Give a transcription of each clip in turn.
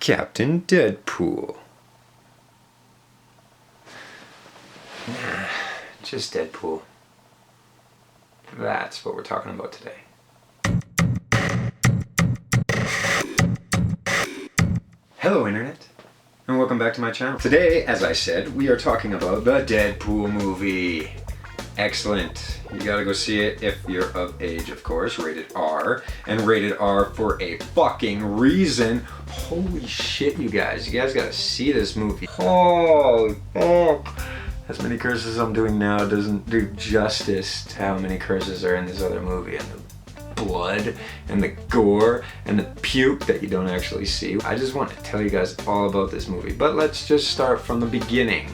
Captain Deadpool. Nah, just Deadpool. That's what we're talking about today. Hello Internet, and welcome back to my channel. Today, as I said, we are talking about the Deadpool movie. Excellent. You gotta go see it if you're of age, of course. Rated R. And rated R for a fucking reason. Holy shit, you guys. You guys gotta see this movie. Holy fuck. As many curses I'm doing now doesn't do justice to how many curses are in this other movie. And the blood, and the gore, and the puke that you don't actually see. I just want to tell you guys all about this movie. But let's just start from the beginning.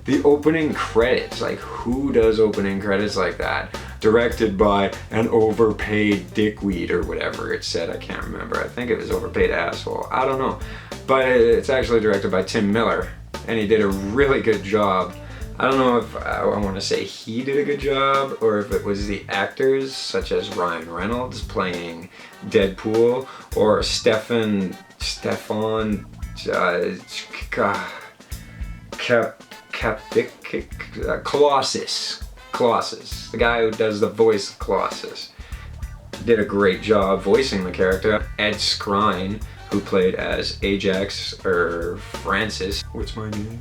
The opening credits, like who does opening credits like that? Directed by an overpaid dickweed or whatever it said, I can't remember. I think it was overpaid asshole, I don't know. But it's actually directed by Tim Miller, and he did a really good job. I don't know if I want to say he did a good job, or if it was the actors, such as Ryan Reynolds playing Deadpool, or Stefan, Colossus, the guy who does the voice of Colossus, did a great job voicing the character. Ed Skrein, who played as Ajax, or Francis. What's my name?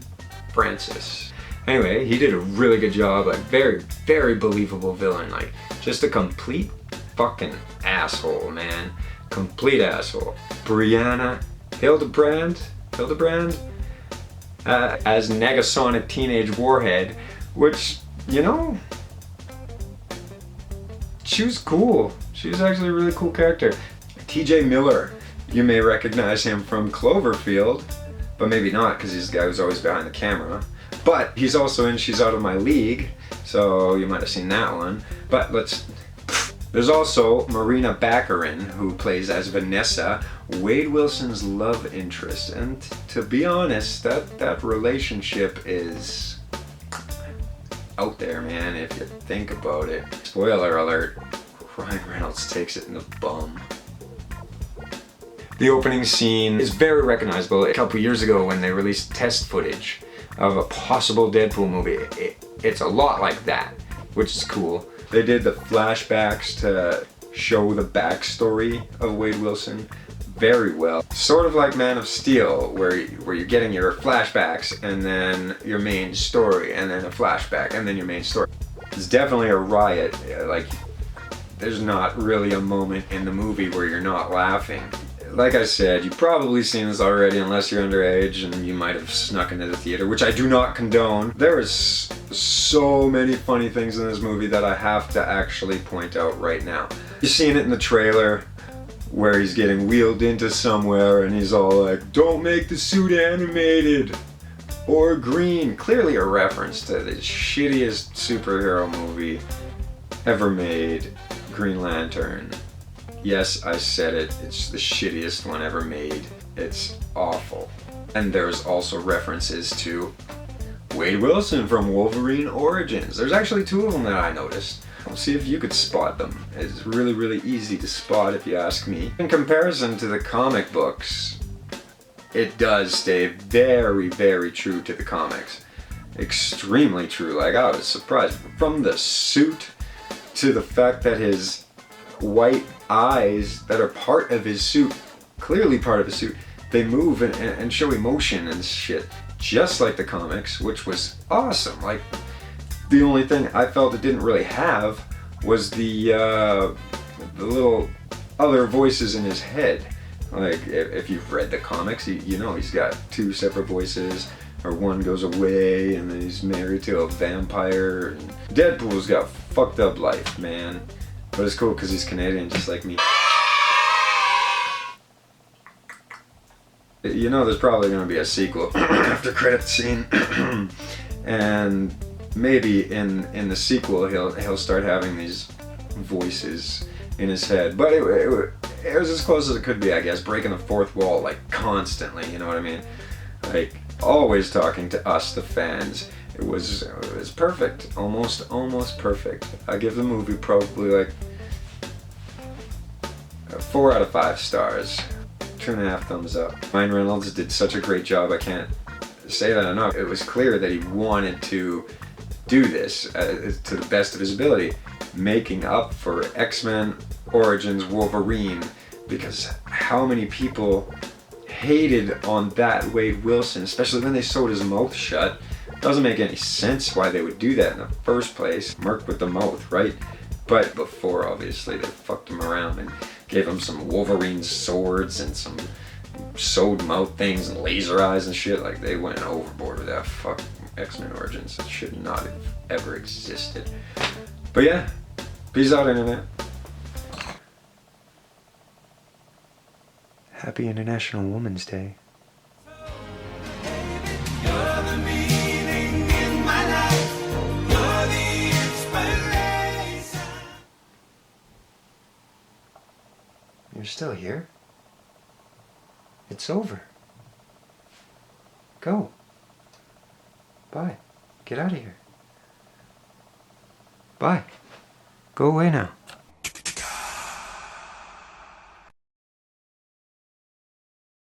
Francis. Anyway, he did a really good job. Like, very, very believable villain. Like, just a complete fucking asshole, man. Complete asshole. Brianna Hildebrand? As Negasonic Teenage Warhead, which, you know, she was cool. She was actually a really cool character. TJ Miller, you may recognize him from Cloverfield, but maybe not, because he's the guy who's always behind the camera. But he's also in She's Out of My League, so you might have seen that one. But there's also Marina Baccarin, who plays as Vanessa, Wade Wilson's love interest. And to be honest, that relationship is out there, man, if you think about it. Spoiler alert, Ryan Reynolds takes it in the bum. The opening scene is very recognizable. A couple years ago when they released test footage of a possible Deadpool movie, it's a lot like that, which is cool. They did the flashbacks to show the backstory of Wade Wilson very well. Sort of like Man of Steel, where you're getting your flashbacks and then your main story, and then a flashback and then your main story. It's definitely a riot. Like, there's not really a moment in the movie where you're not laughing. Like I said, you've probably seen this already unless you're underage, and you might have snuck into the theater, which I do not condone. There is so many funny things in this movie that I have to actually point out right now. You've seen it in the trailer where he's getting wheeled into somewhere and he's all like, "Don't make the suit animated or green." Clearly a reference to the shittiest superhero movie ever made, Green Lantern. Yes, I said it. It's the shittiest one ever made. It's awful. And there's also references to Wade Wilson from Wolverine Origins. There's actually two of them that I noticed. We'll see if you could spot them. It's really, really easy to spot if you ask me. In comparison to the comic books, it does stay very, very true to the comics. Extremely true. Like, I was surprised. From the suit to the fact that his white eyes that are part of his suit, clearly part of his suit, they move and show emotion and shit, just like the comics, which was awesome. Like, the only thing I felt it didn't really have was the little other voices in his head. Like, if you've read the comics, you know he's got two separate voices, or one goes away and then he's married to a vampire. Deadpool's got a fucked up life, man. But it's cool because he's Canadian, just like me. You know there's probably going to be a sequel after credit scene. And maybe in the sequel he'll start having these voices in his head. But it was as close as it could be, I guess, breaking the fourth wall, like, constantly, you know what I mean? Like, always talking to us, the fans. It was perfect, almost perfect. I give the movie probably like 4 out of 5 stars. 2.5 thumbs up. Ryan Reynolds did such a great job, I can't say that enough. It was clear that he wanted to do this to the best of his ability, making up for X-Men Origins Wolverine, because how many people hated on that Wade Wilson, especially when they sewed his mouth shut. Doesn't make any sense why they would do that in the first place. Merc with the mouth, right? But before, obviously, they fucked him around and gave him some Wolverine swords and some sewed mouth things and laser eyes and shit. Like, they went overboard with that fucking X-Men Origins. It should not have ever existed. But yeah, peace out, internet. Happy International Women's Day. You're still here? It's over. Go. Bye. Get out of here. Bye. Go away now.